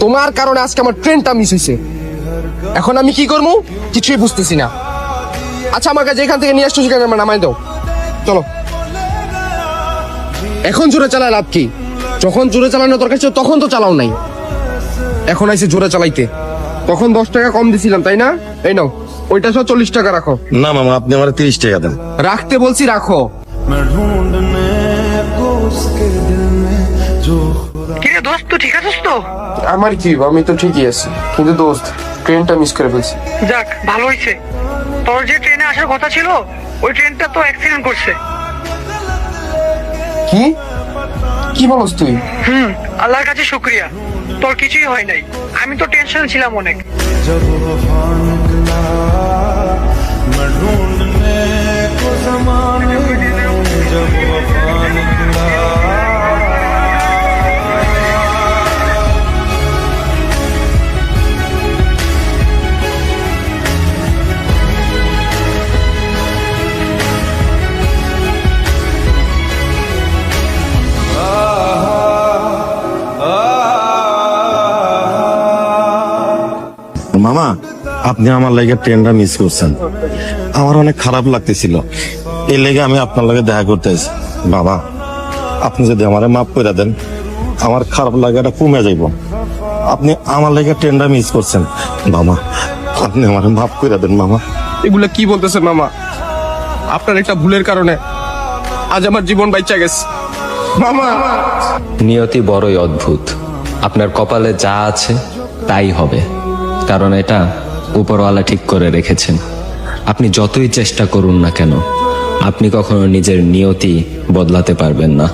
তোমার কারণে আজকে আমার ট্রেনটা মিস হয়েছে। এখন আমি কি করবো কিছুই বুঝতেছি না। আচ্ছা আমাকে যেখান থেকে নিয়ে আসছো সেখানে আমার নামাই দাও, চলো। এখন জোরে চালায় লাভ কি? যখন জোরে চালানো দরকার ছিল তখন তো চালাও নাই, এখন আইসে জোরে চালাইতে। তখন 10 টাকা কম দিছিলাম তাই না? এই নাও, ওইটা সহ 40 টাকা রাখো। না মামা, আপনি আমার 30 টাকা দেন। রাখতে বলছি রাখো। কিরে দোস্ত, তুই ঠিক আছিস তো? আমার কি, আমি তো ঠিকই আছি, কিন্তু দোস্ত ট্রেনটা মিস করে ফেলছি। যাক ভালো হয়েছে। তোর যে ট্রেনে আসার কথা ছিল ওই ট্রেনটা তো অ্যাক্সিডেন্ট করছে। কি কি বলস তুই? আল্লাহর কাছে শুকরিয়া, তোর কিছুই হয় নাই। আমি তো টেনশন ছিলাম অনেক। जब वफा निकला मैं ढूंढने को ज़माने में, जब वफा निकला। মামা, আপনি আমার লাগে ট্রেনটা মিস করছেন, আমার অনেক খারাপ লাগতেছিল। এই লেগে আমি আপনার লাগে দেখা করতে আসি। বাবা, আপনি যদি আমারে মাফ করে দেন, আমার খারাপ লাগাটা কমে যাইব। আপনি আমার লাগে ট্রেনটা মিস করছেন মামা, আপনি আমারে মাফ করে দেন মামা। এগুলা কি বলতেছেন মামা? আপনার একটা ভুলের কারণে আজ আমার জীবন বাইচা গেছে মামা। নিয়তি বড়ই অদ্ভুত। আপনার কপালে যা আছে তাই হবে, কারণ এটা উপরওয়ালা ঠিক করে রেখেছেন। আপনি যতই চেষ্টা করুন না কেন, আপনি কখনো নিজের নিয়তি বদলাতে পারবেন না।